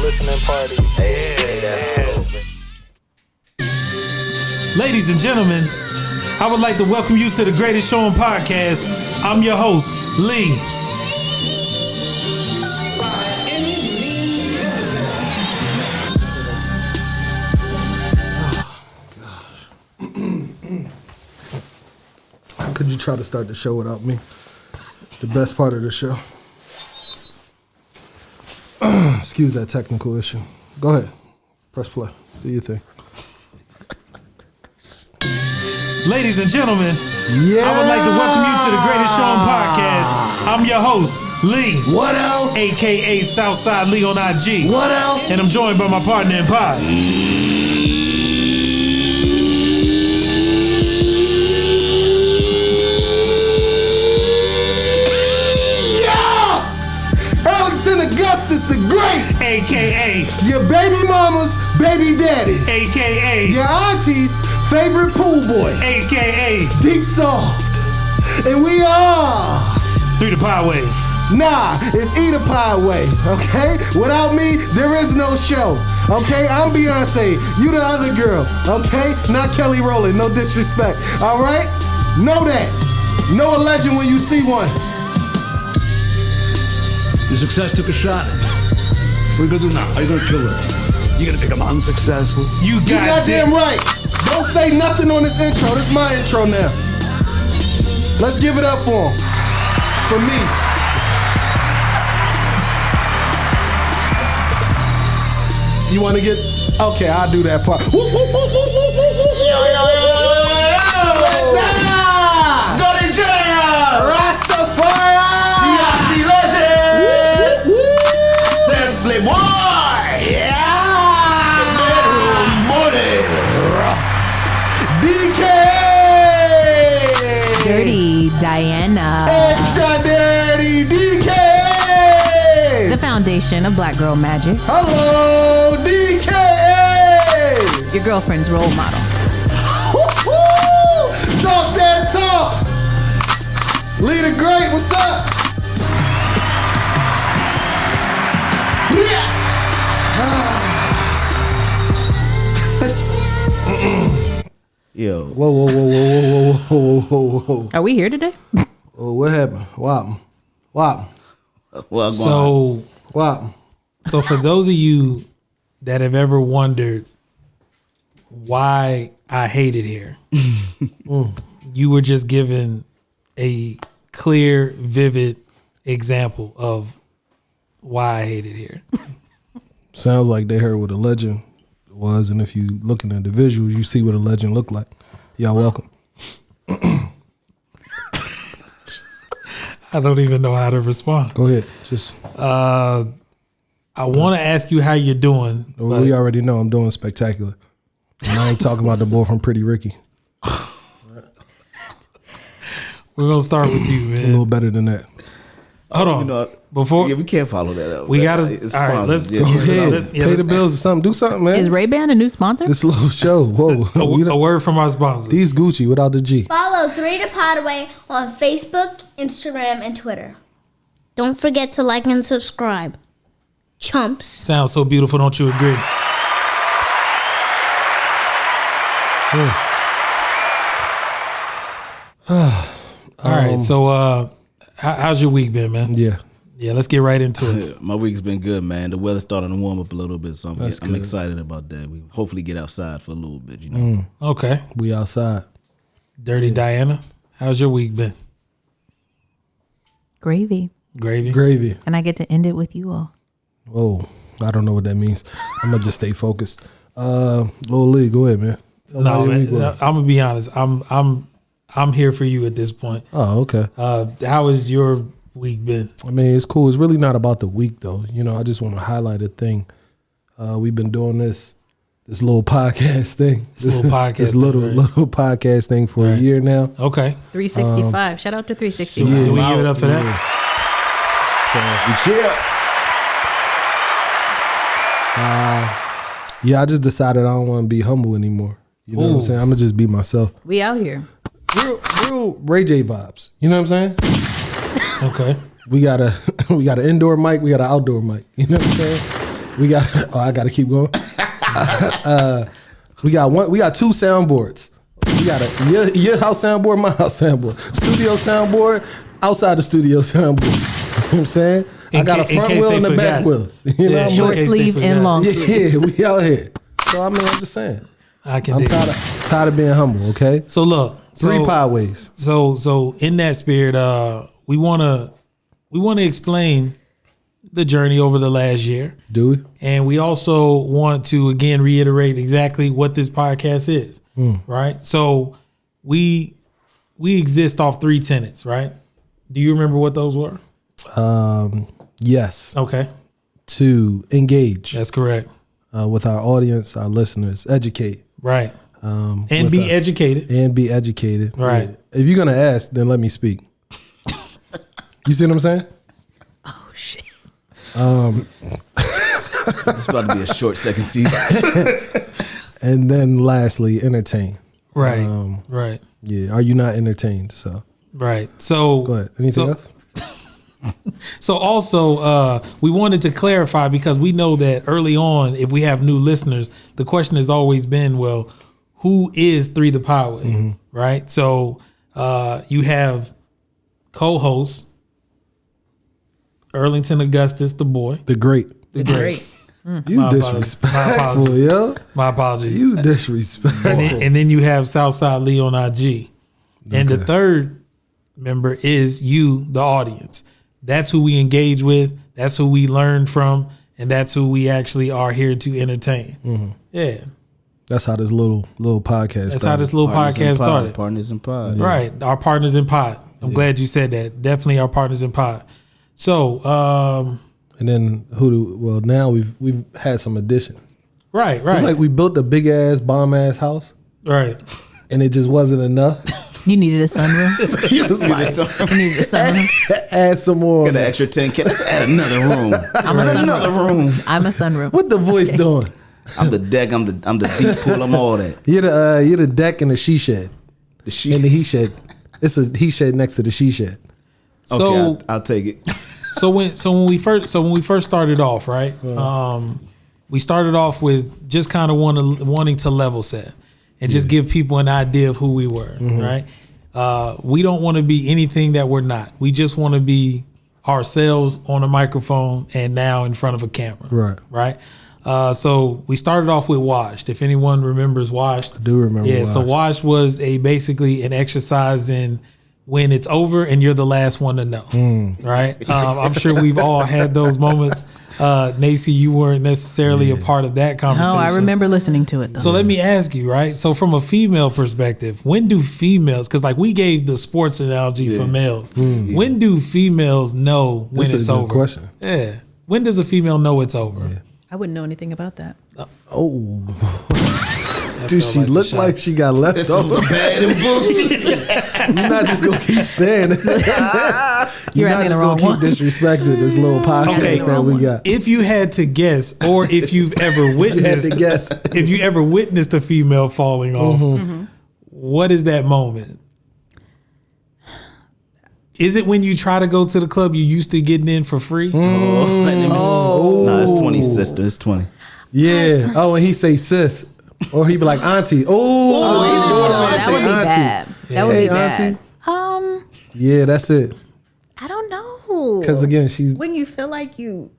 listening party. Ladies and gentlemen, I would like to welcome you to the Greatest Show on Podcast. I'm your host, Lee. How could you try to start the show without me? The best part of the show. Excuse that technical issue. Go ahead. Press play. Do your thing. Ladies and gentlemen, I would like to welcome you to the Greatest Show on Podcast. I'm your host, Lee. What else? AKA Southside Lee on IG. What else? And I'm joined by my partner in pod. Earlington Agustas the Great, AKA your baby mama's baby daddy, AKA your auntie's favorite pool boy, AKA Deep Soft, and we are 3ThePodWay. Nah, it's tease, okay? Without me, there is no show, okay? I'm Beyonce, you the other girl, okay? Not Kelly Rowland, no disrespect, all right? Know that. Know a legend when you see one. Your success took a shot. What are you gonna do now? How you gonna kill it? You gonna become unsuccessful? You You goddamn right. Don't say nothing on this intro. This is my intro now. Let's give it up for him. For me. You want to get... Okay, I'll do that part. Woo, woo, woo, woo, woo, woo, woo, woo. Golden Junior! Rastafari! CRC legend! Sesly Bwoi! Yeah! The bedroom money! DK! Dirty Diana. Extra dirty DK! The foundation of Black Girl Magic. Hello, DK! Your girlfriend's role model. Woo-hoo! Talk that talk! Leader Great, what's up? Yo. Whoa, whoa, whoa, whoa, whoa, whoa, whoa, whoa. Are we here today? Oh, what happened? Wow. Well, So Wow. for those of you that have ever wondered why I hate it here, you were just given a clear, vivid example of why I hate it here. Sounds like they heard what a legend was, and if you looking at the visuals, you see what a legend looked like. Y'all welcome. I don't even know how to respond. Go ahead. Just I want to ask you how you're doing. But we already know I'm doing spectacular. And I ain't talking about the boy from Pretty Ricky. we're gonna start with you, A man. little better than that. Hold on. You know, Before yeah, we can't follow that up. we gotta. It's All right, let's sponsored. go Yeah. ahead. Pay the bills or something. Do something, man. Is Ray-Ban a new sponsor? This little show. Whoa. A word from our sponsor. These Gucci without the G. Follow 3ThePodWay on Facebook, Instagram, and Twitter. Don't forget to like and subscribe. Chumps. Sounds so beautiful, don't you agree? All right, so how's your week been, man? Yeah. Yeah, let's get right into it. Yeah, my week's been good, man. The weather's starting to warm up a little bit, so I'm good. excited about that. We hopefully get outside for a little bit, you know. Okay. We outside. Dirty Diana, how's your week been? Gravy. Gravy? Gravy. And I get to end it with you all. Whoa. I don't know what that means. I'm going to just stay focused. Lil Lee, go ahead, man. Tell me how No, your man. week was. I'm gonna be honest. I'm here for you at this point. Oh, okay. How has your week been? I mean, it's cool. It's really not about the week, though. You know, I just want to highlight a thing. We've been doing this little podcast thing. This little podcast This thing, little right. podcast thing for a year now. Okay. 365. Shout out to 365. Do we give it up for that? We cheer. Yeah, I just decided I don't want to be humble anymore. You know what I'm Ooh. saying? I'm gonna just be myself. We out here. Real Ray J vibes. You know what I'm saying? Okay. We got an indoor mic, we got an outdoor mic. You know what I'm saying? We got. Oh, I got to keep going. We got two soundboards. We got your house soundboard, my house soundboard, studio soundboard, outside the studio soundboard. You know what I'm saying? I got a front wheel and a back wheel. You know what I'm Short saying? sleeve and long sleeve. Yeah, we out here. So I'm just saying. I'm tired of being humble. Okay. So look, 3PodWays. So in that spirit, we wanna explain the journey over the last year. Do we? And we also want to again reiterate exactly what this podcast is. Right? So we exist off 3 tenets, right? Do you remember what those were? Yes. Okay. To engage. That's correct. With our audience, our listeners, educate. Right. And be educated. And be educated. Right. Yeah. If you're gonna ask, then let me speak. You see what I'm saying? Oh shit. It's about to be a short second season. And then lastly, entertain. Right. Right. Yeah. Are you not entertained? So. Right. So Go ahead. Anything else? So also, we wanted to clarify because we know that early on, if we have new listeners, the question has always been, well, who is 3ThePodWay, right? So you have co-host Earlington Agustas, the boy. The great. The great. You disrespectful, yo. My apologies. You disrespectful. And then you have Southside Lee on IG. And the third member is you, the audience. That's who we engage with. That's who we learn from. And that's who we actually are here to entertain. Yeah. That's how this little podcast That's how this little podcast started. Partners in pod. Right. Our partners in pod. I'm glad you said that. Definitely our partners in pod. So, and then now we've had some additions. Right. It's like we built a big ass bomb ass house. Right. And it just wasn't enough. You needed a sunroom. You was like, You needed a sunroom. add some more. Got an extra 10K. Let's add another room. I'm a sunroom. I'm a sunroom. What the voice doing? I'm the deck. I'm the deep pool. I'm all that. You're the deck and the she shed. The she In the he shed. It's a he shed next to the she shed. So okay, I'll take it. So when we first started off, right? We started off with just kind of wanting to level set and just give people an idea of who we were, right? We don't want to be anything that we're not. We just want to be ourselves on a microphone and now in front of a camera, right? So we started off with Washed. If anyone remembers Washed, I do remember. Yeah, Washed. so Washed was basically an exercise in when it's over and you're the last one to know, right? I'm sure we've all had those moments. Nacy, you weren't necessarily a part of that conversation. No, I remember listening to it though. So let me ask you, right? So from a female perspective, when do females, because like we gave the sports analogy for males, when do females know when This it's is a good over? question. Yeah. When does a female know it's over? Yeah. I wouldn't know anything about that. Oh. That Dude, felt she like a looked shot. like she got left over. Bad and bullshit. You're not just gonna keep saying it. You're not asking just the wrong gonna one. keep disrespecting this little podcast Okay. that we got. If you had to guess, or if you've ever witnessed, to guess. if you ever witnessed a female falling off, what is that moment? Is it when you try to go to the club you used to getting in for free? Nah, it's 20, sister. It's 20. Yeah. Oh, and he say sis, or he be like auntie. Oh, that would be bad. That would Hey, be bad. auntie. Yeah, that's it. I don't know. Because again, she's when you feel like you,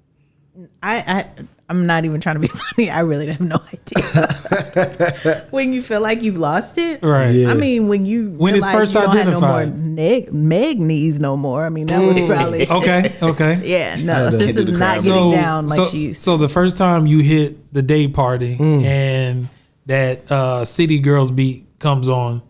I'm not even trying to be funny. I really have no idea. When you feel like you've lost it, Right. Yeah. I mean, when it's it's first you don't have identified. no more Meg knees no more. I mean, that was probably Okay. Yeah, no, Can't sister's do the not crowd. getting down like she used to. So the first time you hit the day party and that City Girls beat comes on,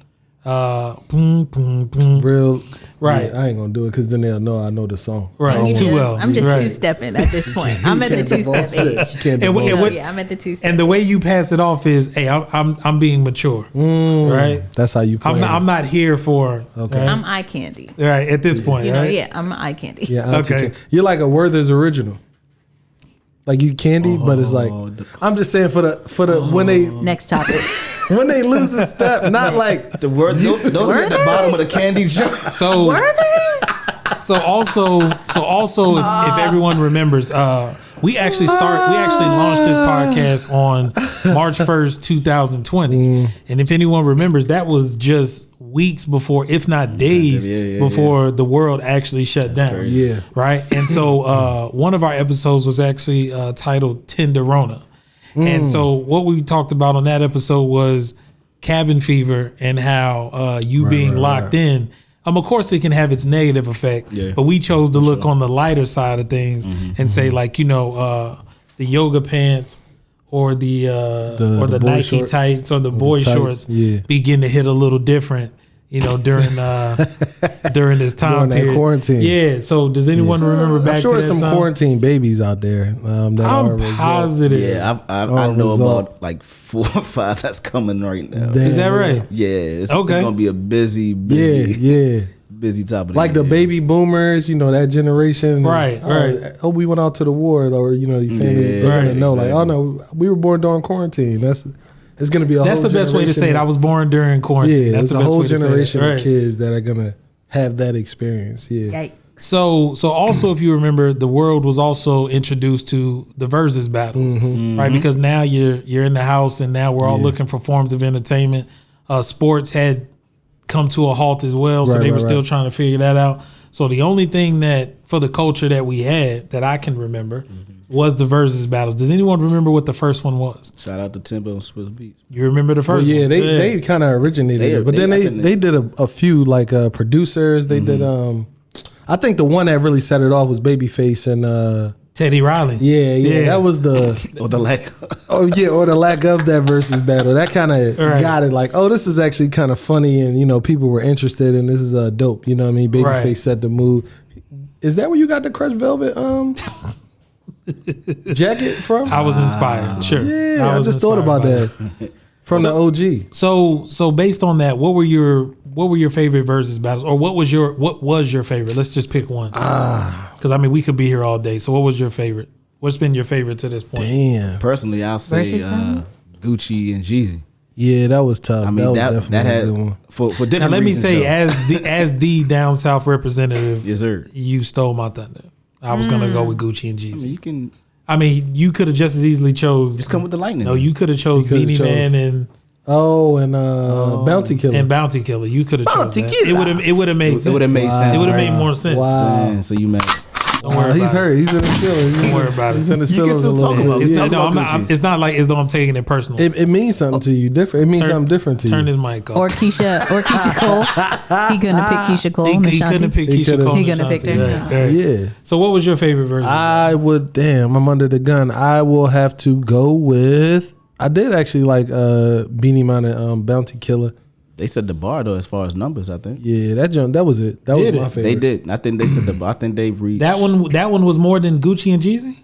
boom, boom, boom. real. Right. Yeah, I ain't gonna do it because then they'll know I know the song. Right. Too well. I'm just Right. two-stepping at this point. I'm at the two-step age. Can't And divulge. what- Yeah, I'm at the two-step. And the way you pass it off is, hey, I'm being mature, right? That's how you play. I'm not here for Okay. I'm eye candy. right at this point, You know, right? yeah, I'm eye candy. Yeah. auntie Okay. You're like a Werther's original. Like you candy, but it's like I'm just saying for the when they Next topic. when they lose a step, not like The word, those are at the bottom of the candy jar. So Werther's? so also if everyone remembers, we actually launched this podcast on March 1st, 2020. And if anyone remembers, that was just weeks before, if not days before the world actually shut down. Yeah. Right. And so one of our episodes was actually titled Tenderona. And so what we talked about on that episode was cabin fever and how you being locked in. Of course, it can have its negative effect, but we chose to look on the lighter side of things and say, like, the yoga pants or the Nike shorts, tights or the boy shorts begin to hit a little different, during this time during that quarantine. Yeah. So does anyone remember back? I'm sure there's some quarantine babies out there. I'm positive. Yeah, I know about like 4 or 5 that's coming right now. Damn, is that right? Yeah. It's gonna be a busy top of the like year. The baby boomers, that generation. Right. Oh, we went out to the war, or your family. They're gonna know, like, oh no, we were born during quarantine. It's going to be That's the best way to say it. I was born during quarantine. Yeah, that's the a best whole way to say generation it. of kids that are going to have that experience. Yeah. Yikes. So also, if you remember, the world was also introduced to the versus battles, right? Because now you're in the house, and now we're all looking for forms of entertainment. Sports had come to a halt as well, so they were still trying to figure that out. So the only thing that for the culture that we had that I can remember was the versus battles. Does anyone remember what the first one was? Shout out to Timbo and Swiss Beats. You remember the first one? They kind of originated it. But then they did a few, like producers. They did, I think the one that really set it off was Babyface and Teddy Riley. Yeah. That was or the lack. or the lack of that versus battle. That kind of got it. Like, oh, this is actually kind of funny, and people were interested, and this is dope. You know what I mean? Babyface set the mood. Is that where you got the Crushed Velvet jacket from? I was inspired. Sure. Yeah, I just thought about that from the OG. So based on that, what were your favorite versus battles, or what was your favorite? Let's just pick one. Because we could be here all day. So what was your favorite? What's been your favorite to this point? Damn. Personally, I'll say Gucci and Jeezy. Yeah, that was tough. That had one. For different now, let me reasons, say, as the down south representative, yes sir, you stole my thunder. I was gonna go with Gucci and Jeezy. You could have just as easily chose. Just come with the lightning. No, you could have chose Beanie Man and Bounty Killer. And Bounty Killer. You could have chosen that. It would have made sense. It would have made sense. It would have made more sense. Wow. Damn, so you mad? Don't worry about he's hurt. He's in his feelings. Don't worry about it. He's in his You can feelings still a little talk bit. about it. It's not like as though I'm taking it personal. It means something to you different. It means something different to you. Turn his mic off. Or Keisha Cole. He couldn't have picked Keisha Cole. He couldn't have picked Keisha Cole. He couldn't have picked her. Yeah. So what was your favorite version? I'm under the gun. I will have to go with, I did actually like Beanie Man and Bounty Killer. They set the bar though as far as numbers. I think. Yeah, that was it. That was my favorite. They did. I think they set the bar. I think they reached that one. That one was more than Gucci and Jeezy.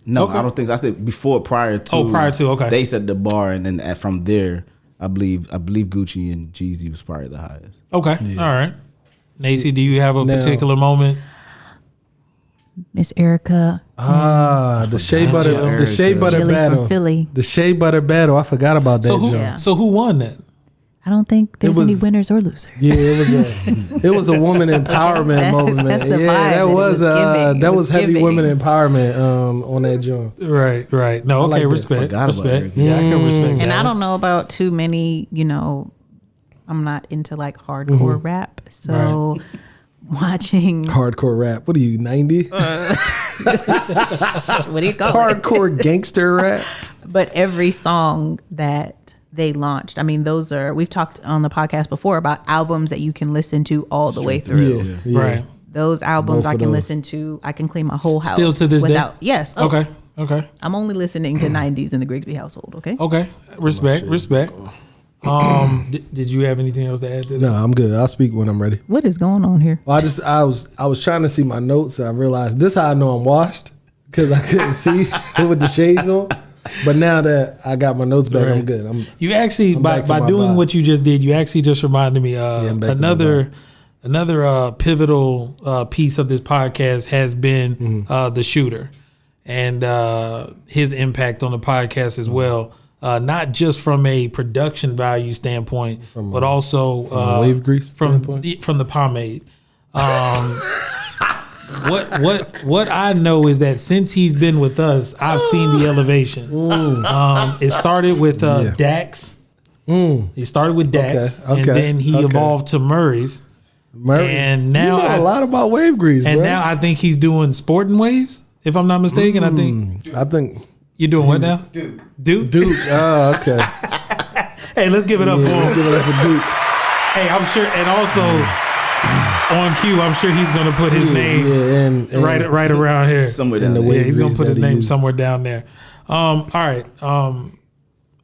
No, okay. I don't think so. I think prior to. Okay. They set the bar, and then from there, I believe Gucci and Jeezy was probably the highest. Okay, all right. Nacy, do you have a particular moment? Miss Erica. The shea butter battle. From Philly. The shea butter battle. I forgot about that. So who won that? I don't think there's any winners or losers. Yeah, it was a woman empowerment moment. That's the vibe that was heavy women empowerment on that joint. Right. No, okay, like respect. Yeah, I can respect. And I don't know about too many. I'm not into like hardcore rap, so. Watching hardcore rap. What are you, 90? What do you call hardcore gangster rap? But every song that they launched, we've talked on the podcast before about albums that you can listen to all the way through. Yeah. Right. Those albums I can listen to. I can clean my whole house. Still to this day? Yes. Okay. I'm only listening to 90s in the Grigsby household. Okay. Respect. Did you have anything else to add to that? No, I'm good. I'll speak when I'm ready. What is going on here? Well, I was trying to see my notes, and I realized this is how I know I'm washed, because I couldn't see it with the shades on. But now that I got my notes back, I'm good. You actually by doing what you just did, you actually just reminded me another pivotal piece of this podcast has been the shooter and his impact on the podcast as well. Not just from a production value standpoint, but also wave grease from the pomade. what I know is that since he's been with us, I've seen the elevation. It started with Dax. He started with Dax, and then he evolved to Murray's. And now you know a lot about wave grease, and bro. now I think he's doing sporting waves, if I'm not mistaken. I think you're doing what now? Duke. Oh, okay. Hey, let's give it up for him. Let's give it up for Duke. Hey, I'm sure, and also on cue, I'm sure he's going to put his name and right around here. Somewhere down there. Yeah, he's going to put his name somewhere down there. All right.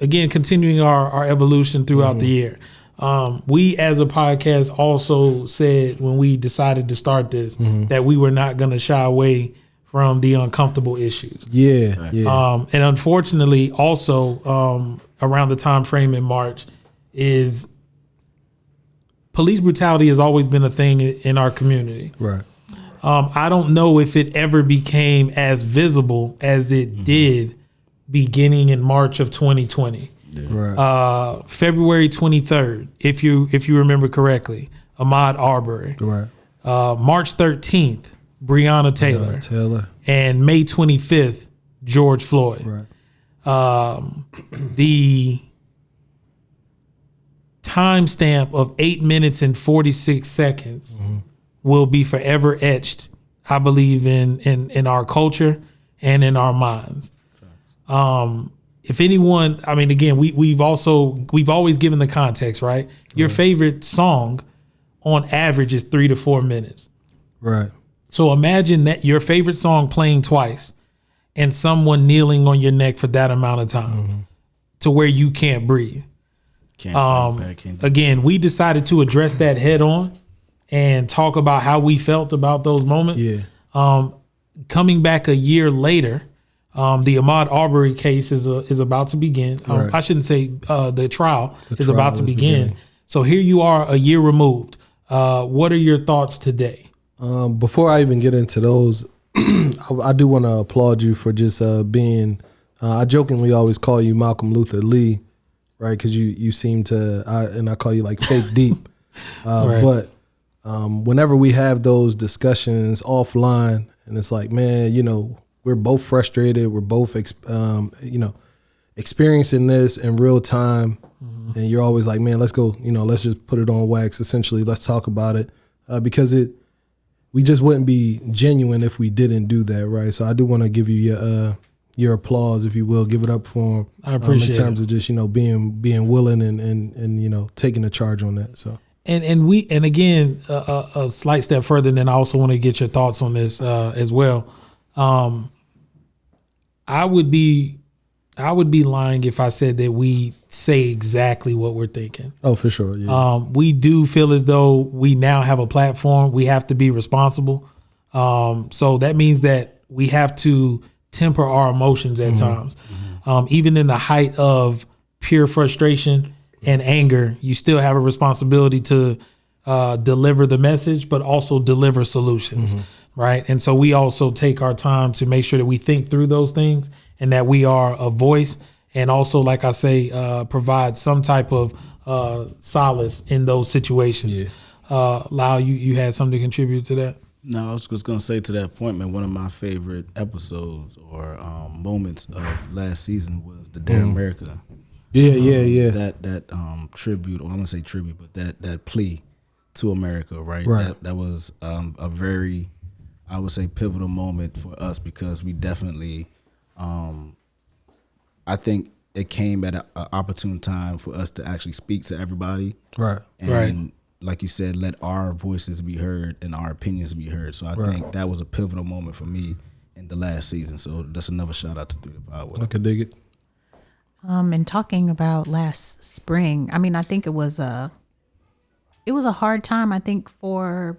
Again, continuing our evolution throughout the year. We as a podcast also said when we decided to start this that we were not going to shy away from the uncomfortable issues. Yeah. And unfortunately, also around the time frame in March is police brutality has always been a thing in our community. Right. I don't know if it ever became as visible as it did beginning in March of 2020. Right. February 23rd, if you remember correctly, Ahmaud Arbery. Right. March 13th, Breonna Taylor. And May 25th, George Floyd. Right. The timestamp of 8 minutes and 46 seconds will be forever etched, I believe, in our culture and in our minds. If anyone, I mean, again, we've always given the context, right? Your favorite song on average is 3 to 4 minutes. Right. So imagine that your favorite song playing twice and someone kneeling on your neck for that amount of time to where you can't breathe. Again, we decided to address that head on and talk about how we felt about those moments. Yeah. Coming back a year later, the Ahmaud Arbery case is about to begin. Right. I shouldn't say the trial is about to begin. So here you are a year removed. What are your thoughts today? Before I even get into those, I do want to applaud you for just being, I jokingly always call you Malcolm Luther Lee, right? Because you seem to, I call you like fake deep. Right. But whenever we have those discussions offline, and it's like, man, we're both frustrated. We're both, experiencing this in real time. And you're always like, man, let's go, let's just put it on wax. Essentially, let's talk about it because we just wouldn't be genuine if we didn't do that, right? So I do want to give you your applause, if you will. Give it up for him. I appreciate in terms of just being willing and taking the charge on that. So and again a slight step further, and then I also want to get your thoughts on this as well. I would be lying if I said that we say exactly what we're thinking. Oh, for sure. Yeah. We do feel as though we now have a platform. We have to be responsible. So that means that we have to temper our emotions at times. Even in the height of pure frustration and anger, you still have a responsibility to deliver the message, but also deliver solutions. Right. And so we also take our time to make sure that we think through those things and that we are a voice, and also, like I say, provide some type of solace in those situations. Lau, you had something to contribute to that? No, I was just going to say to that point, man, one of my favorite episodes or moments of last season was the Dare America. Yeah. That tribute, or I'm going to say tribute, but that plea to America, right? That was a very, I would say, pivotal moment for us because we definitely, I think it came at an opportune time for us to actually speak to everybody. Right. And like you said, let our voices be heard and our opinions be heard. So I think that was a pivotal moment for me in the last season. So that's another shout out to 3ThePodWay. I can dig it. And talking about last spring, I mean, I think it was a hard time, I think, for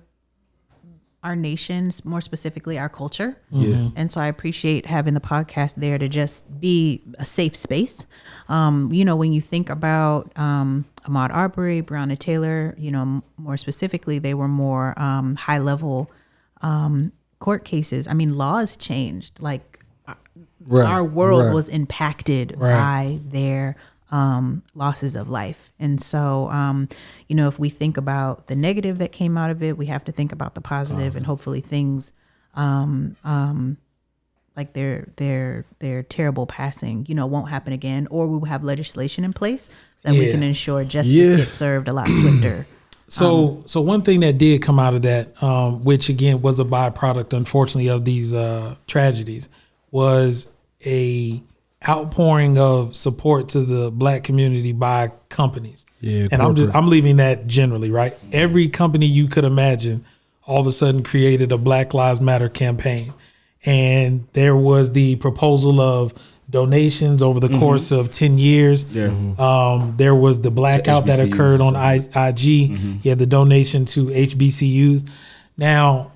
our nations, more specifically our culture. And so I appreciate having the podcast there to just be a safe space. When you think about Ahmaud Arbery, Breonna Taylor, more specifically, they were more high level court cases. I mean, laws changed. Like our world was impacted by their losses of life. And so, if we think about the negative that came out of it, we have to think about the positive, and hopefully things like their terrible passing, won't happen again, or we will have legislation in place that we can ensure justice gets served a lot swifter. So one thing that did come out of that, which again was a byproduct, unfortunately, of these tragedies, was a outpouring of support to the Black community by companies. Yeah, and I'm leaving that generally, right? Every company you could imagine all of a sudden created a Black Lives Matter campaign. And there was the proposal of donations over the course of 10 years. Yeah. There was the blackout that occurred on IG. You had the donation to HBCUs. Now,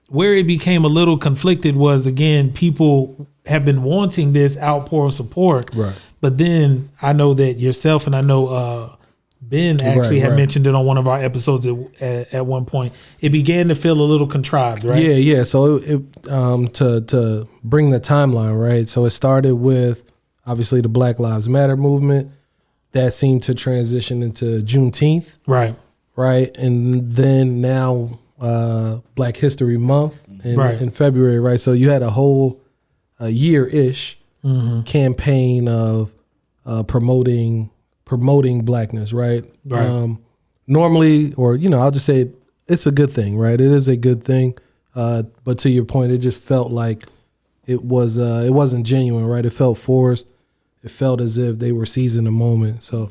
where it became a little conflicted was, again, people have been wanting this outpour of support. Right. But then I know that yourself and I know Ben actually had mentioned it on one of our episodes at one point. It began to feel a little contrived, right? Yeah. So it to bring the timeline, right? So it started with obviously the Black Lives Matter movement that seemed to transition into Juneteenth, right? And then now Black History Month in February, right? So you had a whole year-ish campaign of promoting Blackness, right? Normally, or I'll just say it's a good thing, right? It is a good thing, but to your point, it just felt like it wasn't genuine, right? It felt forced. It felt as if they were seizing the moment. So,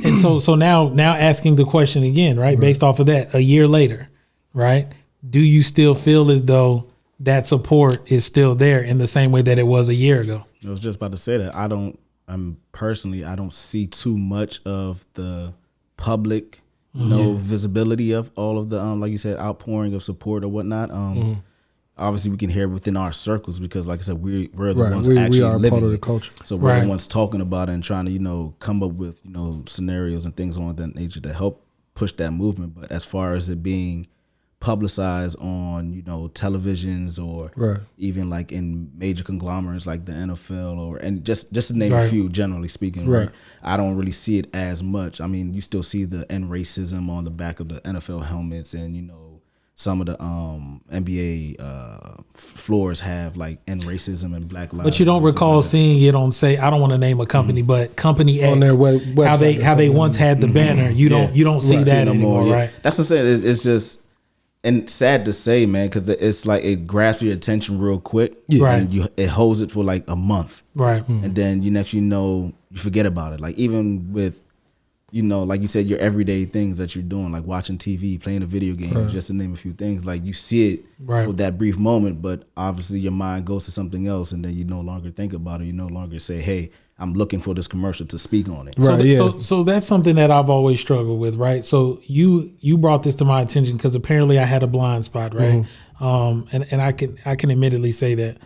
and so now asking the question again, right? Based off of that, a year later, right? Do you still feel as though that support is still there in the same way that it was a year ago? I was just about to say that I don't see too much of the public, visibility of all of the, like you said, outpouring of support or whatnot. Obviously we can hear within our circles because, like I said, we're the ones actually living part of the it. culture. So we're the ones talking about it and trying to, come up with, scenarios and things on that nature to help push that movement. But as far as it being publicized on, televisions or even like in major conglomerates like the NFL and just to name a few, generally speaking, right? I don't really see it as much. I mean, you still see the end racism on the back of the NFL helmets, and some of the NBA floors have like end racism and Black Lives. But you don't recall seeing it on, say, I don't want to name a company, but Company X, on their website, how they once had the banner. You don't see that anymore, right? That's what I'm saying. It's just. And sad to say, man, because it's like it grabs your attention real quick, and it holds it for like a month, right? And then you forget about it. Like even with, like you said, your everyday things that you're doing, like watching TV, playing a video game, just to name a few things. Like you see it for that brief moment, but obviously your mind goes to something else, and then you no longer think about it. You no longer say, "Hey, I'm looking for this commercial to speak on it." So that's something that I've always struggled with, right? So you brought this to my attention because apparently I had a blind spot, right? And I can admittedly say that.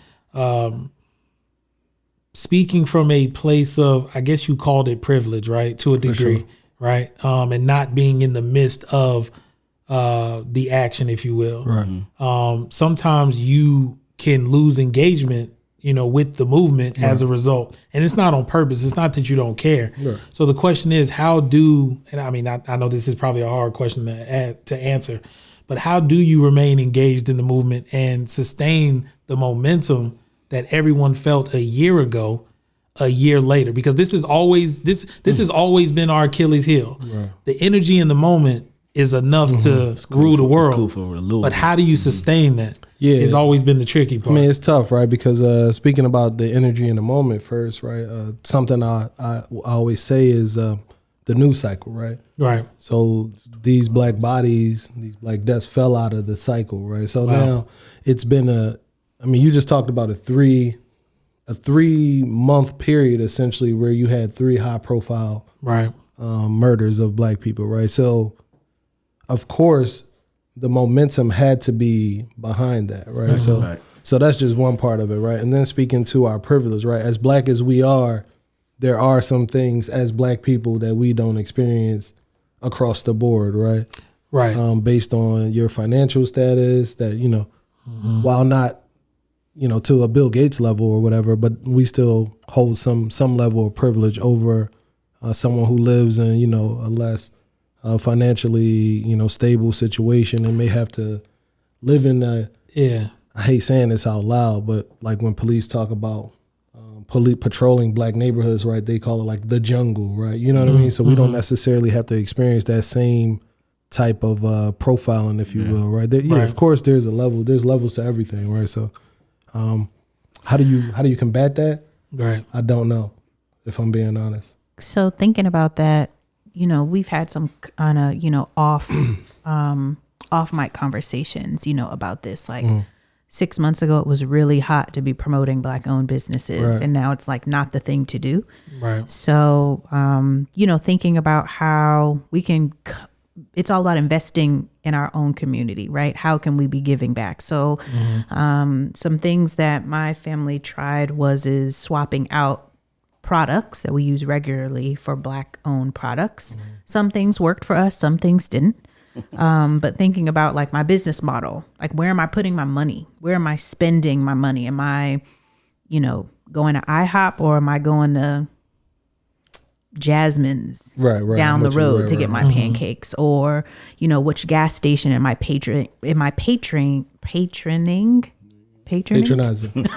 Speaking from a place of, I guess you called it privilege, right? To a degree, right? And not being in the midst of the action, if you will. Right. Sometimes you can lose engagement with the movement as a result. And it's not on purpose. It's not that you don't care. Right. So the question is, and I mean, I know this is probably a hard question to answer, but how do you remain engaged in the movement and sustain the momentum that everyone felt a year ago, a year later? Because this has always been our Achilles heel. Right. The energy in the moment is enough to rule the world. But how do you sustain that? Yeah, it's always been the tricky part. I mean, it's tough, right? Because speaking about the energy in the moment first, right? Something I always say is the news cycle, right? Right. So these Black bodies, these Black deaths fell out of the cycle, right? So now it's been you just talked about a 3-month period essentially where you had 3 high profile murders of Black people, right? So of course the momentum had to be behind that, right? So that's just one part of it, right? And then speaking to our privilege, right? As Black as we are, there are some things as Black people that we don't experience across the board, right? Right. Based on your financial status, that while not to a Bill Gates level or whatever, but we still hold some level of privilege over someone who lives in a less financially stable situation and may have to live in I hate saying this out loud, but like when police talk about police patrolling black neighborhoods, right? They call it like the jungle, right? You know what I mean? So we don't necessarily have to experience that same type of profiling, if you will, right? Right. Of course, there's levels to everything, right? So, how do you combat that? Right. I don't know, if I'm being honest. So thinking about that, we've had some kind of, off mic conversations, about this. Like 6 months ago, it was really hot to be promoting Black owned businesses. Right. And now it's like not the thing to do. Right. So, thinking about how we can, it's all about investing in our own community, right? How can we be giving back? So some things that my family tried is swapping out products that we use regularly for Black owned products. Some things worked for us, some things didn't. But thinking about like my business model, like where am I putting my money? Where am I spending my money? Am I, going to IHOP or am I going to Jasmine's down the road to get my pancakes? Or, which gas station am I patroning? Patronizing.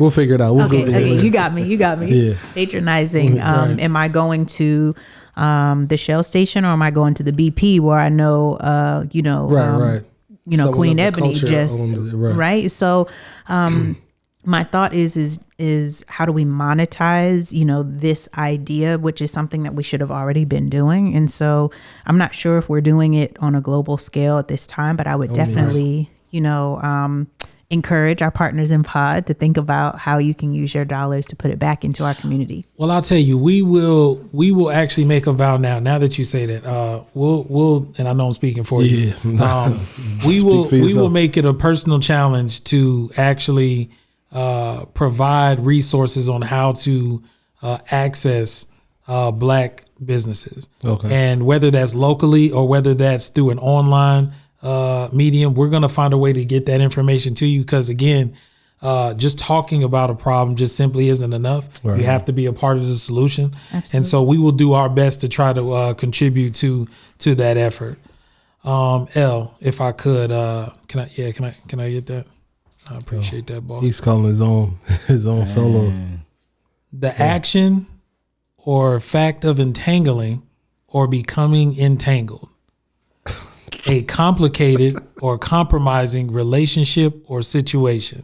We'll figure it out. Okay, you got me. Yeah. Patronizing. Am I going to the Shell station or am I going to the BP where I know, Someone Queen of the Ebony culture just owns it, right. So, my thought is how do we monetize, this idea, which is something that we should have already been doing. And so I'm not sure if we're doing it on a global scale at this time, but I would definitely, encourage our partners in pod to think about how you can use your dollars to put it back into our community. Well, I'll tell you, we will actually make a vow now that you say that, we'll, and I know I'm speaking for you. We will make it a personal challenge to actually provide resources on how to access Black businesses. Okay. And whether that's locally or whether that's through an online medium, we're going to find a way to get that information to you. Because again, just talking about a problem just simply isn't enough. Right. You have to be a part of the solution. Absolutely. And so we will do our best to try to contribute to that effort. L, if I could, can I get that? I appreciate that, boss. He's calling his own solos. The action or fact of entangling or becoming entangled. A complicated or compromising relationship or situation.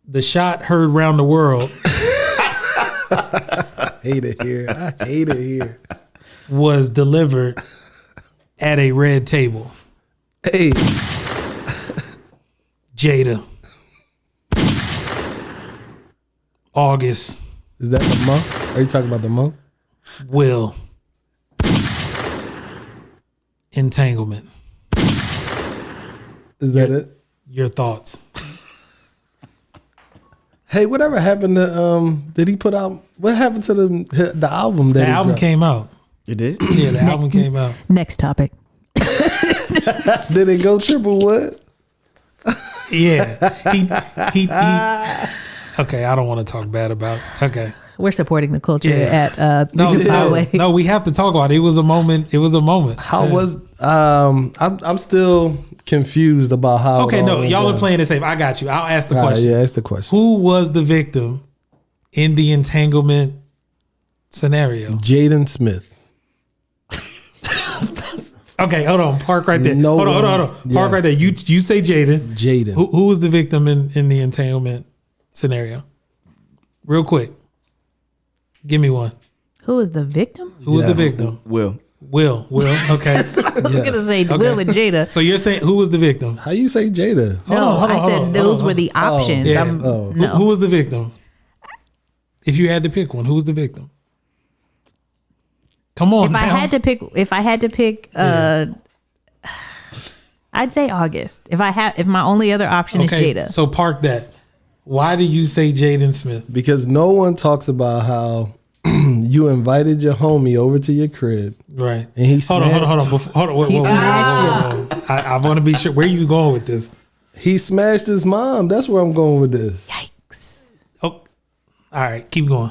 The shot heard round the world. I hate it here. Was delivered at a red table. Hey. Jada. August. Is that the month? Are you talking about the month? Will. Entanglement. Is that it? Your thoughts? Hey, whatever happened to did he put out, what happened to the album that the album came out? It did? Yeah, the album came out. Next topic. Did it go triple what? Yeah. He okay, I don't want to talk bad about it. Okay. We're supporting the culture at 3ThePodWay. No, we have to talk about it. It was a moment. How was I'm still confused about how. Okay, no, y'all are playing it safe. I got you. I'll ask the question. Yeah, ask the question. Who was the victim in the entanglement scenario? Jaden Smith. Okay, hold on. Park right there. No hold on. Park right there. You say Jaden. Jaden. Who was the victim in the entanglement scenario? Real quick. Give me one. Who is the victim? Who was the victim? Will. Okay. That's what I was going to say. Okay. Will and Jada. So you're saying who was the victim? How you say Jada? I said those were the options. No. Who was the victim? If you had to pick one, who was the victim? Come on. If I had to pick, I'd say August. If my only other option is Jada. So park that. Why do you say Jaden Smith? Because no one talks about how you invited your homie over to your crib. Right. And he hold on. Wait, I want to be sure. Where are you going with this? He smashed his mom. That's where I'm going with this. Yikes. Oh, all right. Keep going.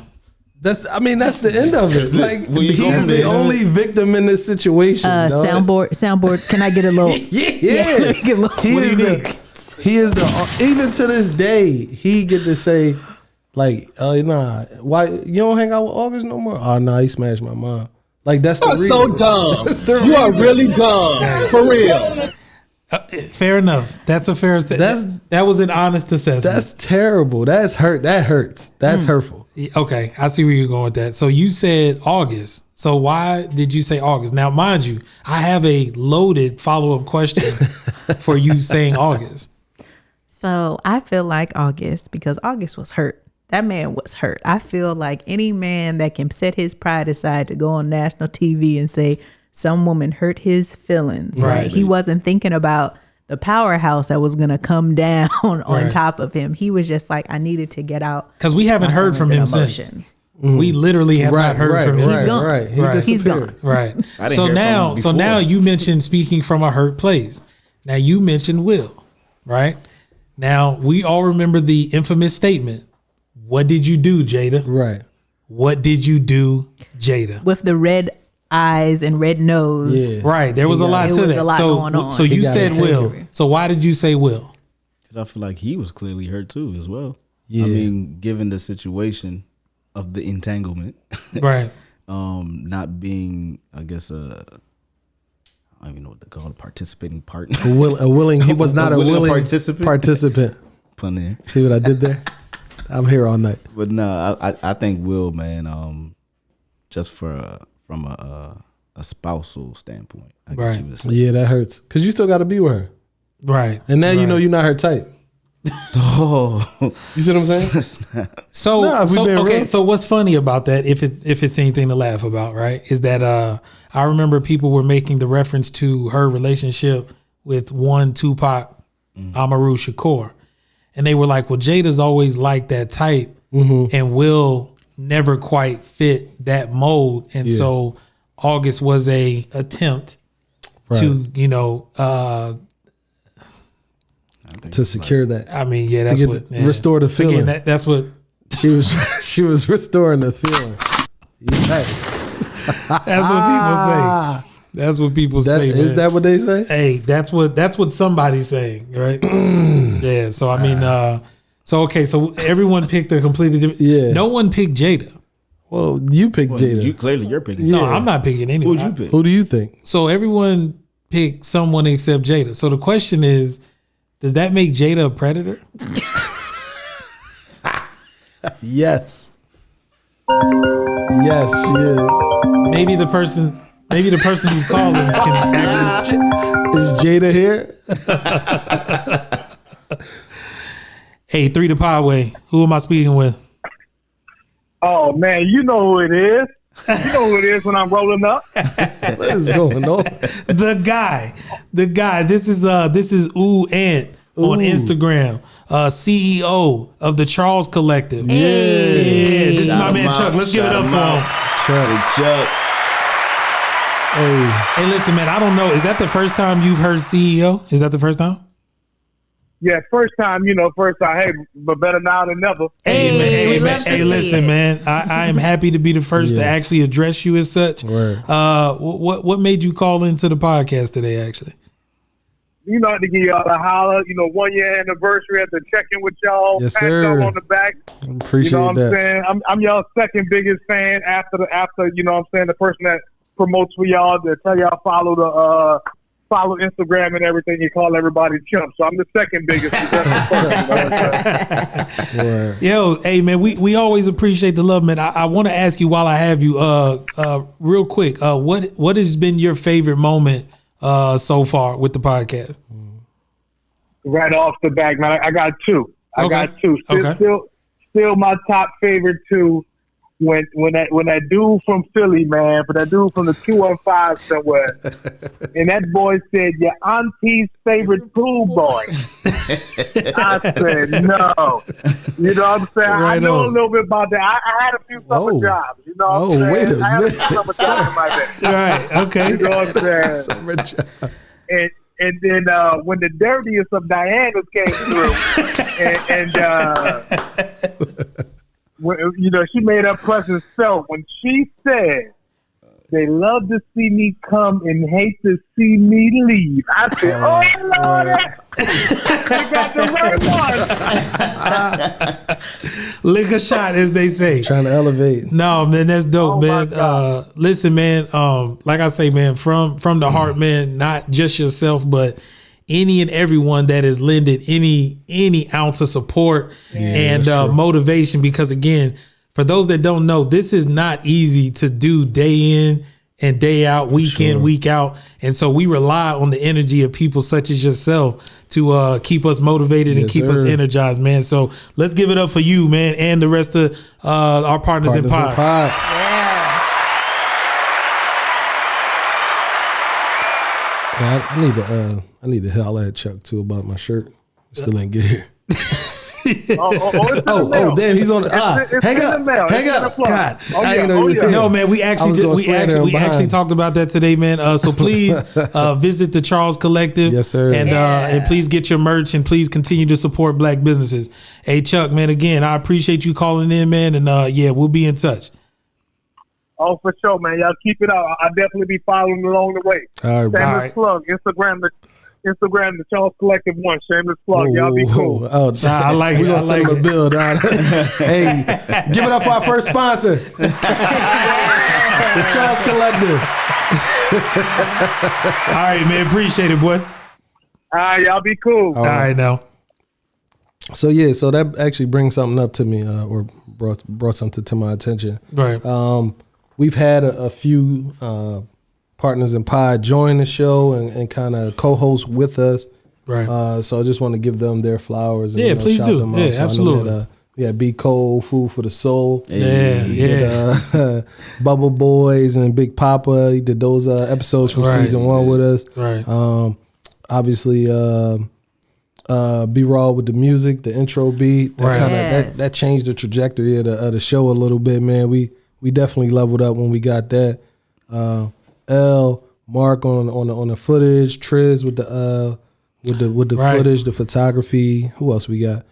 That's the end of it. Like When you go he's from the there- only victim in this situation. dog. Soundboard. Can I get a little? Yeah. Get a little- He is the even to this day he get to say like, why you don't hang out with August no more? Oh no, he smashed my mom. Like that's the reason. so dumb. That's the You are reason. really dumb. For real. Fair enough. That's a fair assessment. That was an honest assessment. That's terrible. That's hurt. That hurts. That's hurtful. Okay, I see where you're going with that. So you said August. So why did you say August? Now, mind you, I have a loaded follow-up question for you saying August. So I feel like August because August was hurt. That man was hurt. I feel like any man that can set his pride aside to go on national TV and say some woman hurt his feelings, right? He wasn't thinking about the powerhouse that was going to come down on top of him. He was just like, I needed to get out. Because we haven't heard from him since. We literally have not heard from him. He's gone. Right. He's gone. Right. I didn't So hear from now, him so before. now you mentioned speaking from a hurt place. Now you mentioned Will, right? Now we all remember the infamous statement. What did you do, Jada? Right. What did you do, Jada? With the red eyes and red nose. Yeah. Right. There was a lot It to was that. a lot so, going on. so He you got said it Will. taken. So why did you say Will? Because I feel like he was clearly hurt too, as well. Yeah. I mean, given the situation of the entanglement, Right. not being, I guess, I don't even know what they call it, a participating partner. He was not a willing participant. Pun there. See what I did there? I'm here all night. But no, I think Will, man, just from a spousal standpoint, I guess Right. you would say. Yeah, that hurts. Because you still got to be with her. Right. And now you Right. know you're not her type. Oh, You see what I'm saying? So, Nah, if we being okay. real. So what's funny about that, if it's anything to laugh about, right, is that I remember people were making the reference to her relationship with one Tupac Amaru Shakur, and they were like, "Well, Jada's always like that type, and Will never quite fit that mold," and so August was a attempt to To secure that. I mean, yeah, that's get what the- restore the feeling. Again, that's what She was restoring the feeling. Yes. That's what people say. That's what people say. Is Man. that what they say? Hey, that's what somebody's saying, right? Yeah. So I mean, so everyone picked a completely different. Yeah. No one picked Jada. Well, you picked Jada. You're picking. No, Yeah. I'm not picking anyone. Who'd you pick? Who do you think? So everyone picked someone except Jada. So the question is, does that make Jada a predator? Yes. Yes, she is. Maybe the person who's calling can actually. Is Jada here? Hey, 3ThePodWay. Who am I speaking with? Oh, man, you know who it is. You know who it is when I'm rolling up. What is going on? The guy. This is Ooh Ant on Instagram. CEO of the Charles Collective. Yeah, this is my man Chuck. Let's give it up for him. Chuck. Hey, listen, man. I don't know. Is that the first time you've heard CEO? Is that the first time? Yeah, first time. Hey, but better now than never. Hey, we love to see listen, it. man. I am happy to be the first to actually address you as such. Word. What made you call into the podcast today? Actually, I had to give y'all a holler. 1 year anniversary. Had to check in with y'all. Yes, pat sir. y'all on the back. Appreciate You know what I'm that. saying? I'm y'all's second biggest fan after the person that promotes for y'all to tell y'all follow Instagram and everything. You call everybody chump. So I'm the second biggest. Word. yo, hey man, we always appreciate the love, man. I want to ask you while I have you, real quick, what has been your favorite moment so far with the podcast? Right off the back, man. I got two. I got two. Still my top favorite two. When that dude from Philly, man, for that dude from the 215 somewhere, and that boy said, "Your auntie's favorite pool boy." I said, "No." You know what I'm saying? I know a little bit about that. I had a few summer jobs. You know what I'm saying? Wait a I had a minute. few summer jobs in my day. Right. Okay. You know what I'm saying? Summer job. And then when the dirtiest of Dianas came through, and she made her presence felt when she said, "They love to see me come and hate to see me leave." I said, "Oh Lord, they got the right one." Lick a shot, as they say. Trying to elevate. No, man, that's dope, man. Listen, man. Like I say, man, from the heart, man. Not just yourself, but any and everyone that has lended any ounce of support and motivation. Because again, for those that don't know, this is not easy to do day in and day out, week in, week out. And so we rely on the energy of people such as yourself to keep us motivated and keep us energized, man. So let's give it up for you, man, and the rest of our partners in Pod. Yeah, I need to holler at Chuck too about my shirt. Still ain't get here. Damn, he's on the hang up. God, I ain't know you were no, man, we actually talked about that today, man. So please visit the Charles Collective. Yes, sir. And please get your merch and please continue to support black businesses. Hey, Chuck, man, again, I appreciate you calling in, man, and we'll be in touch. Oh, for sure, man. Y'all keep it up. I'll definitely be following along the way. All right. Shameless plug. Instagram, the Charles Collective 1. Shameless plug. Y'all be cool. I like it. We're going to send him a bill. Hey, give it up for our first sponsor. The Charles Collective. All right, man. Appreciate it, boy. All right, y'all be cool. All right, now. So that actually brings something up to me, or brought something to my attention. Right. We've had a few partners in Pod join the show and kind of co-host with us. Right. So I just want to give them their flowers. And, please shout do. them out. Yeah, so absolutely. We had B. Cole, Food for the Soul. Yeah. Bubble Boys and Big Papa. He did those episodes from season 1 with us. Right. Obviously, B-Raw with the music, the intro beat. That changed the trajectory of the show a little bit, man. We definitely leveled up when we got that. L, Mark on the footage, Triz with the footage, the photography. Who else we got?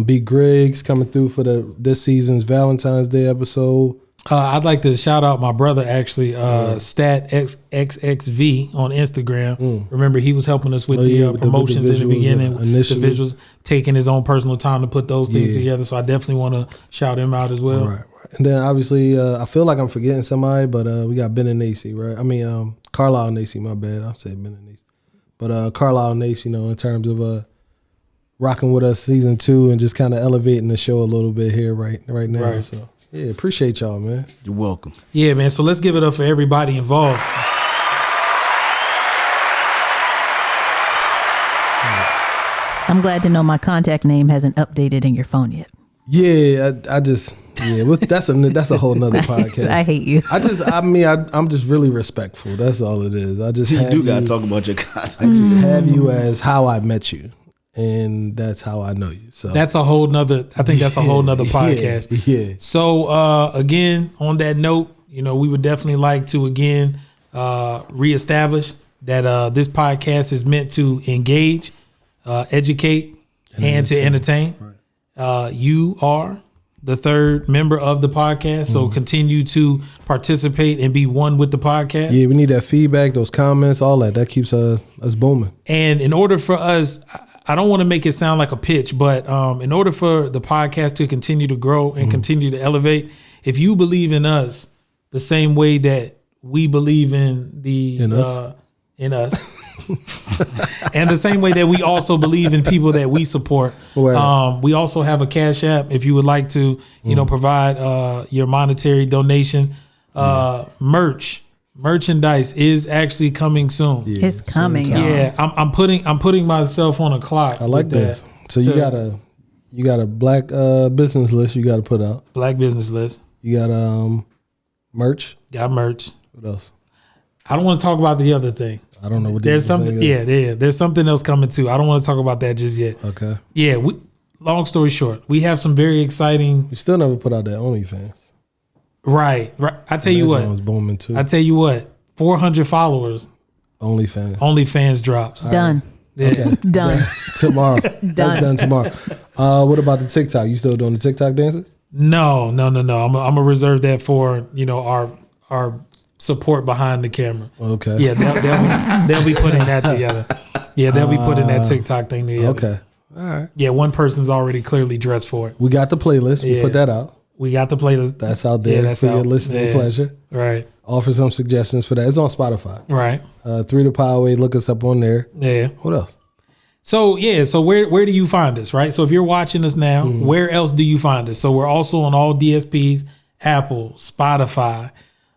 B. Griggs coming through for this season's Valentine's Day episode. I'd like to shout out my brother, actually, Stat XXV on Instagram. Remember, he was helping us with the promotions in the beginning, the visuals, taking his own personal time to put those things together. So I definitely want to shout him out as well. Right. And then obviously, I feel like I'm forgetting somebody, but we got Ben and Nacy, right? I mean, Carlisle and Nacy, my bad. I'll say Ben and Nacy. But Carlisle and Nacy, in terms of rocking with us season 2 and just kind of elevating the show a little bit here right now. Right. So. Yeah, appreciate y'all, man. You're welcome. Yeah, man. So let's give it up for everybody involved. I'm glad to know my contact name hasn't updated in your phone yet. Yeah, that's a whole nother podcast. I hate you. I'm just really respectful. That's all it is. I just gotta talk about your contact. I just have you as how I met you. And that's how I know you. So that's a whole nother podcast. Yeah. So again, on that note, we would definitely like to again reestablish that this podcast is meant to engage, educate, and to entertain. Right. You are the third member of the podcast, so continue to participate and be one with the podcast. Yeah, we need that feedback, those comments, all that. That keeps us booming. And in order for us, I don't want to make it sound like a pitch, but in order for the podcast to continue to grow and continue to elevate, if you believe in us the same way that we believe in us, and the same way that we also believe in people that we support, we also have a Cash App if you would like to, provide your monetary donation. Merchandise is actually coming soon. Yeah, it's coming. Y'all. Yeah, I'm putting myself on a clock. I like this. So you got a black business list you got to put out. Black business list. You got merch. Got merch. What else? I don't want to talk about the other thing. I don't know what there's something. There's something else coming too. I don't want to talk about that just yet. Okay. Yeah. Long story short, we have some very exciting. We still never put out that OnlyFans. Right. I tell you what. Was booming too. I tell you what. 400 followers. OnlyFans drops. Done. Yeah. Okay. Done. Tomorrow. That's done tomorrow. What about the TikTok? You still doing the TikTok dances? No. I'm gonna reserve that for our support behind the camera. Okay. Yeah, they'll be putting that together. Yeah, they'll be putting that TikTok thing together. Okay. All right. Yeah, one person's already clearly dressed for it. We got the playlist. We Yeah. put that out. We got the playlist. That's out there for your listening pleasure. Right. Offer some suggestions for that. It's on Spotify. Right. 3ThePodWay. Look us up on there. Yeah. What else? So where do you find us, right? So if you're watching us now, where else do you find us? So we're also on all DSPs, Apple, Spotify.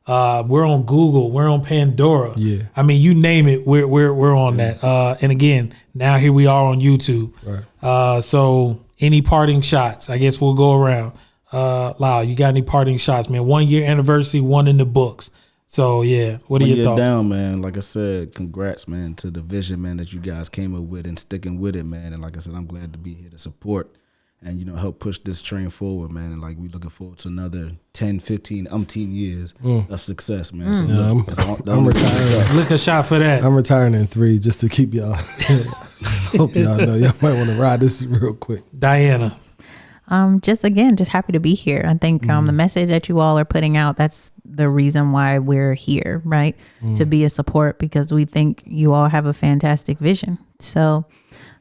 We're on Google. We're on Pandora. Yeah. I mean, you name it, we're on that. And again, now here we are on YouTube. Right. So any parting shots? I guess we'll go around. Lau, you got any parting shots, man? 1 year anniversary, one in the books. So yeah, what are your thoughts? Down, man. Like I said, congrats, man, to the vision, man, that you guys came up with and sticking with it, man. And like I said, I'm glad to be here to support and help push this train forward, man. And like we looking forward to another 10, 15, umpteen years of success, man. So I'm retiring. Look a shot for that. I'm retiring in 3 just to keep y'all. Hope y'all know y'all might want to ride this real quick. Diana. Just happy to be here. I think the message that you all are putting out, that's the reason why we're here, right? To be a support, because we think you all have a fantastic vision. So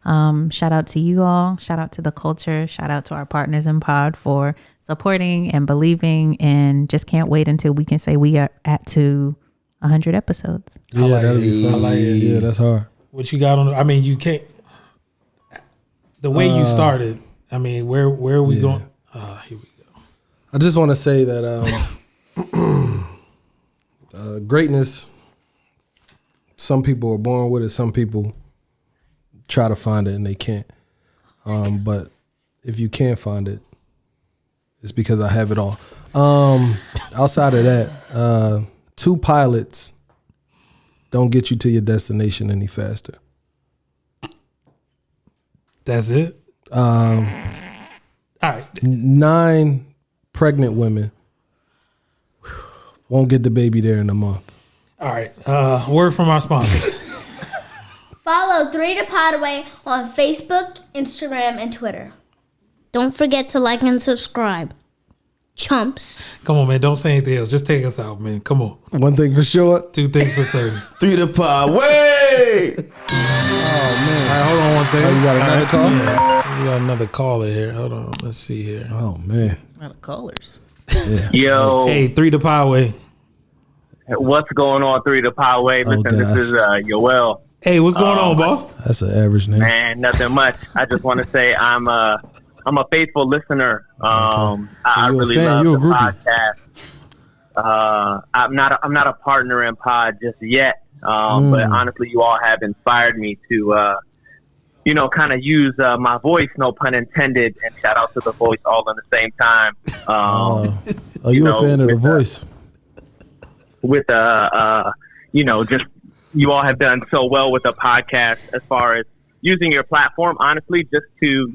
shout out to you all. Shout out to the culture. Shout out to our partners in pod for supporting and believing, and just can't wait until we can say we are at to 100 episodes. Yeah, that'll be fun. I like it. Yeah, that's hard. What you got on? I mean, you can't. The way you started. I mean, where are we going? Here we go. I just want to say that greatness, some people are born with it. Some people try to find it and they can't. But if you can't find it, it's because I have it all. Outside of that, 2 pilots don't get you to your destination any faster. That's it. All right. 9 pregnant women won't get the baby there in a month. All right. Word from our sponsors. Follow 3ThePodWay on Facebook, Instagram, and Twitter. Don't forget to like and subscribe. Chumps. Come on, man. Don't say anything else. Just take us out, man. Come on. One thing for sure. 2 things for certain. 3ThePodWay. Oh, man. All right, hold on one second. Oh, you got another call? Yeah. We got another caller here. Hold on. Let's see here. Oh, man. A lot of callers. Yeah. Yo. Hey, 3ThePodWay. What's going on, 3ThePodWay? Listen, this is Yoel. Hey, what's going on, boss? That's an average name. Man, nothing much. I just want to say I'm a faithful listener. I really love the podcast. I'm not a partner in pod just yet. But honestly, you all have inspired me to kind of use my voice, no pun intended, and shout out to the voice all at the same time. You're a fan of the voice? With just you all have done so well with the podcast as far as using your platform, honestly, just to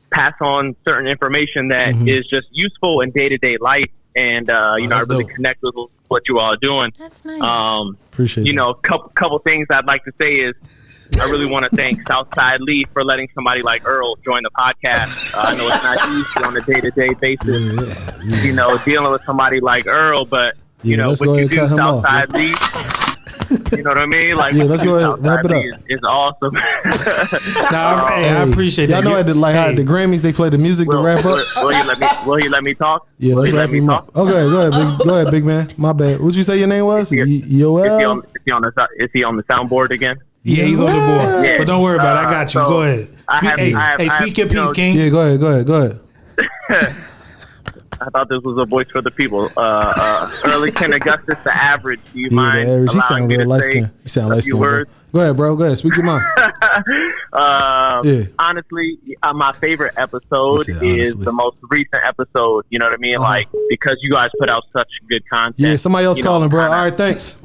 pass on certain information that is just useful in day-to-day life, and I really connect with what you all are doing. That's nice. Appreciate it. Couple things I'd like to say is I really want to thank Southside Lee for letting somebody like Earl join the podcast. I know it's not easy on a day-to-day basis, dealing with somebody like Earl, but what you do, Southside Lee. You know what I mean? Like, let's go ahead, wrap it up. It's awesome. I appreciate that. Y'all know at the Grammys they play the music to wrap up. Will he let me talk? Yeah, let's let me talk. Okay, go ahead, big man. My bad. What'd you say your name was? Yoel? Is he on the soundboard again? Yeah, he's on the board. Yeah. But don't worry about it. I got you. Go ahead. Speak your piece, King. Yeah, go ahead. I thought this was a voice for the people. Earlington Agustas, the average. Do you mind the average. He allowing sound me real to light say skin. You sound light a few skin. words? Go ahead, bro. Go ahead. Speak your mind. Honestly, my favorite episode is the most recent episode. You know what I mean? Like, because you guys put out such good content. Yeah, somebody else calling, bro. All right, thanks.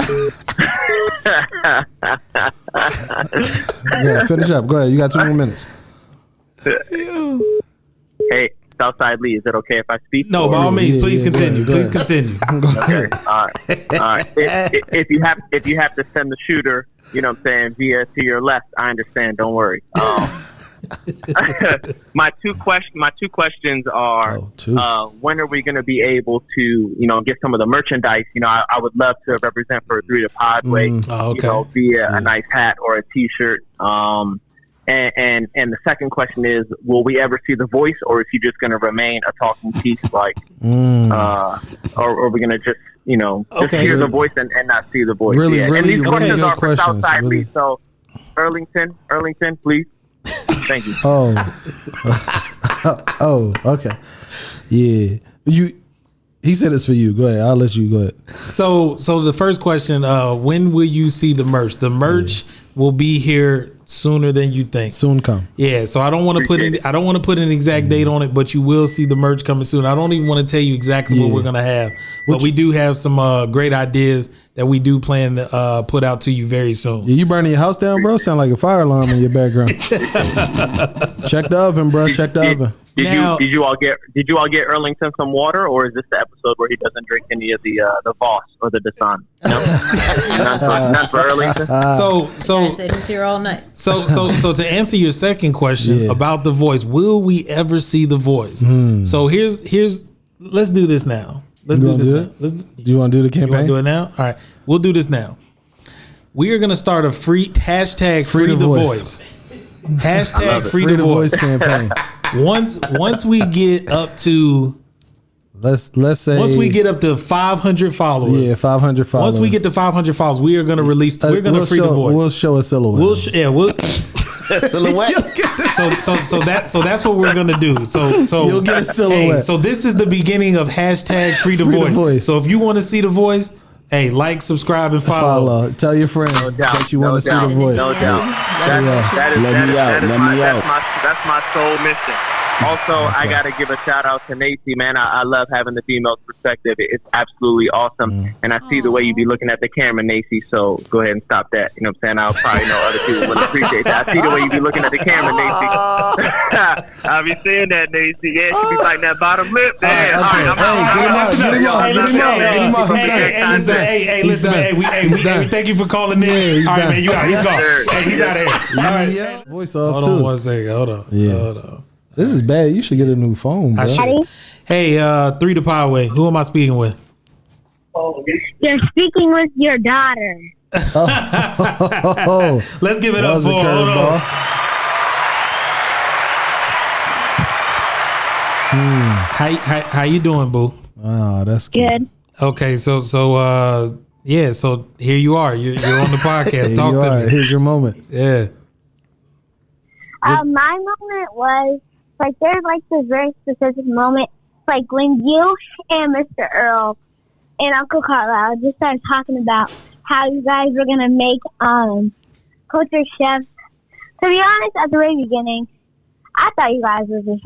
Yeah, finish up. Go ahead. You got 2 more minutes. Hey, Southside Lee, is it okay if I speak? No, by all means, please continue. Please continue. Okay. All right. If you have to send the shooter, you know what I'm saying, via to your left, I understand. Don't worry. my two questions are: when are we going to be able to, get some of the merchandise? I would love to represent for 3ThePodWay, via a nice hat or a T-shirt. And the second question is: will we ever see the voice, or is he just going to remain a talking piece, or are we going to just hear the voice and not see the voice? Really, and these questions good are for questions. Southside Really. Lee, so Earlington, please. Thank you. Okay. Yeah. He said it's for you. Go ahead. I'll let you go ahead. So the first question, when will you see the merch? The merch will be here sooner than you think. Soon come. Yeah, so I don't want to put an exact date on it, but you will see the merch coming soon. I don't even want to tell you exactly what we're gonna have, but we do have some great ideas that we do plan to put out to you very soon. Yeah, you burning your house down, bro? Sound like a fire alarm in your background. Check the oven, bro. Check the oven. Did you all get Earlington some water, or is this the episode where he doesn't drink any of the Voss or the Dasan? No, none for Earlington. So I said he's here all night. So to answer your second question about the voice, will we ever see the voice? So here's let's do this now. Let's do this. Do you want to do the campaign? You want to do it now? All right, we'll do this now. We are going to start a hashtag free the voice. Hashtag free the voice campaign. Once we get up to let's say once we get up to 500 followers. Yeah, 500 followers. Once we get to 500 followers, we are going to release. We're going to free the voice. We'll show a silhouette. We'll silhouette. So that's what we're gonna do. So you'll get a silhouette. Hey, so this is the beginning of hashtag free the voice. So if you want to see the voice, hey, like, subscribe, and follow. Tell your friends that you want to see the voice. No doubt. Let me out. That's my sole mission. Also, I got to give a shout out to Nacy, man. I love having the female's perspective. It's absolutely awesome. And I see the way you be looking at the camera, Nacy, so go ahead and stop that. You know what I'm saying? I'll probably know other people will appreciate that. I see the way you be looking at the camera, Nacy. I be saying that, Nacy. Yeah, she be biting that bottom lip. Get him out. Hey, listen, man. We thank you for calling in. All right, man, you out. He's gone. Hey, he's out of here. All right. Voice off, Hold on 1 second. Hold on. This is bad. You should get a new phone, bro. Hey, 3ThePodWay. Who am I speaking with? You're speaking with your daughter. Let's give it up for her. Hold on. How you doing, boo? Oh, that's good. Okay, so here you are. You're on the podcast. Talk to me. Here's your moment. Yeah. My moment was there's this very specific moment, when you and Mr. Earl and Uncle Carlisle just started talking about how you guys were gonna make culture chefs. To be honest, at the very beginning, I thought you guys were just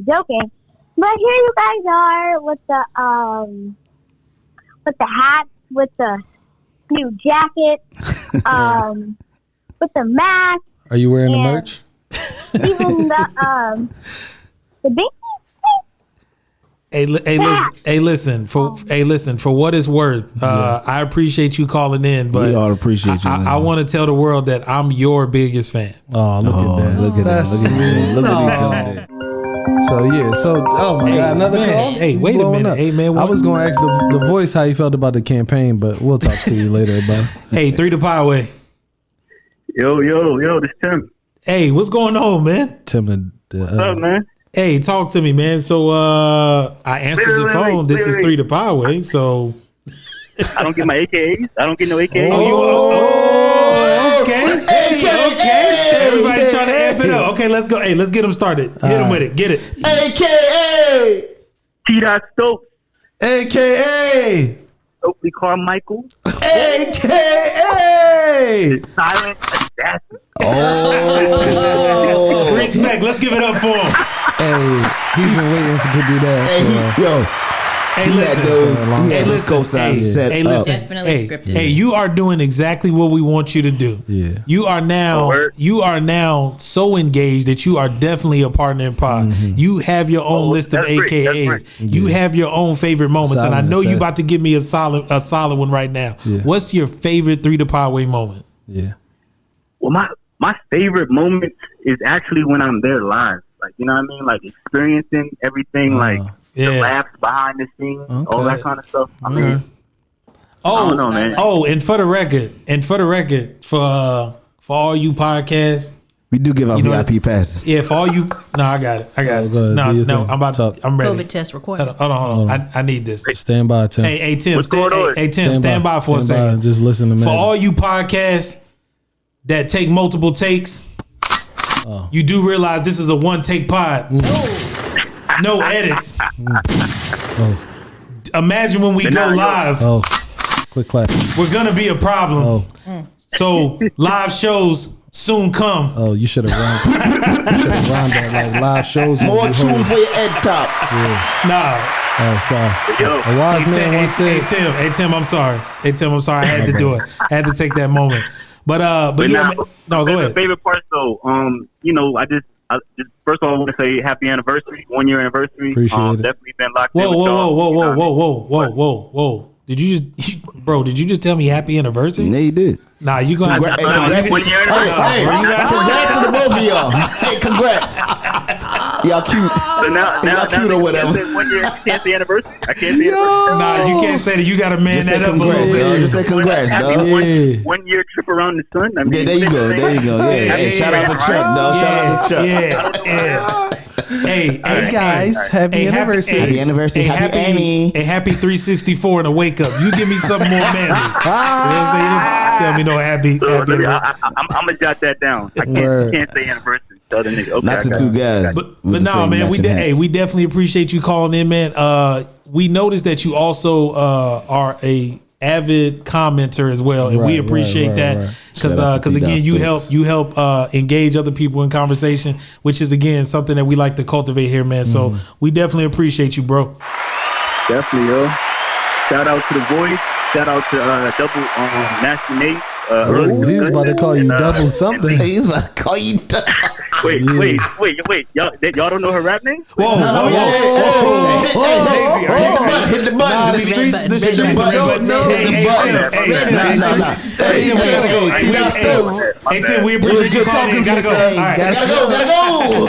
joking, but here you guys are with the hats, with the new jacket, with the mask. Are you wearing the merch? Even the big. Listen. For what it's worth, I appreciate you calling in, but we all appreciate you. I want to tell the world that I'm your biggest fan. Oh, look at that! Look at that! Look at that! Oh my God, another call. Hey, wait a minute. Hey, man, I was gonna ask the voice how you felt about the campaign, but we'll talk to you later about it. Hey, 3ThePodWay. Yo, this Tim. Hey, what's going on, man? Tim, what's up, man? Hey, talk to me, man. So I answered your phone. This is 3ThePodWay. So I don't get my AKAs. I don't get no AKAs. Okay. Okay. Everybody's trying to amp it up. Okay, let's go. Hey, let's get them started. Hit them with it. Get it. AKA T. Stokes. AKA Oakley Carmichael. AKA Silent Assassin. Oh. Respect. Let's give it up for him. Hey, he's been waiting to do that. Hey, listen. Definitely scripted. Hey, you are doing exactly what we want you to do. Yeah. You are now so engaged that you are definitely a partner in pod. Mm-hmm. You have your own list of AKAs. Right. You have your own favorite moments, and I know you about to give me a solid one right now. Yeah. What's your favorite 3ThePodWay moment? Yeah. Well, my favorite moment is actually when I'm there live. Like, you know what I mean? Like experiencing everything, like the laughs behind the scenes, all that kind of stuff. I mean, I don't know, man. And for the record, for all you podcasts, we do give out VIP passes. Yeah, for all you. No, I got it. No, I'm ready. COVID test recorded. Hold on. I need this. Stand by, Tim. Hey, Tim. Stand by for a second. Just listen to me. For all you podcasts that take multiple takes, you do realize this is a one take pod. No edits. Imagine when we go live. Quick clap. We're gonna be a problem. So live shows soon come. You should have rhymed that like live shows. More tune for your head top. Yeah. Sorry. A wise man once said. Hey Tim, I'm sorry. I had to do it. I had to take that moment. But yeah, go ahead. Favorite part though, you know, I just first of all I want to say happy anniversary, 1 year anniversary. Appreciate it. Definitely been locked in. Whoa. Did you just tell me happy anniversary? Yeah, you did. Nah, you gonna congrats. 1 year anniversary. Congrats to the both of y'all. Hey, congrats. Y'all cute. So now cute or whatever. 1 year, can't say anniversary. I can't say anniversary. Nah, you can't say that. You gotta man that up a little bit. Just say congrats, dog. 1 year trip around the sun. I mean, there you go. Yeah. Hey, shout out to Chuck, dog. Shout out to Chuck. Yeah. Hey guys, happy anniversary. Happy anniversary. Happy Annie. A happy 364 and a wake up. You give me something more manly. You know what I'm saying? Tell me no happy anniversary. I'm gonna jot that down. I can't say anniversary. Tell the nigga. Okay, not to two guys. But no, man, we definitely appreciate you calling in, man. We noticed that you also are a avid commenter as well, and we appreciate that because again, you help engage other people in conversation, which is again something that we like to cultivate here, man. So we definitely appreciate you, bro. Definitely, yo. Shout out to the Bwoi. Shout out to Double Nasty Nate. He was about to call you Double something. He's about to call you Double. Wait. Y'all don't know her rap name? Whoa. Hit the button. The streets don't know. Hey, Tim, we appreciate you calling in. Gotta go. Gotta go.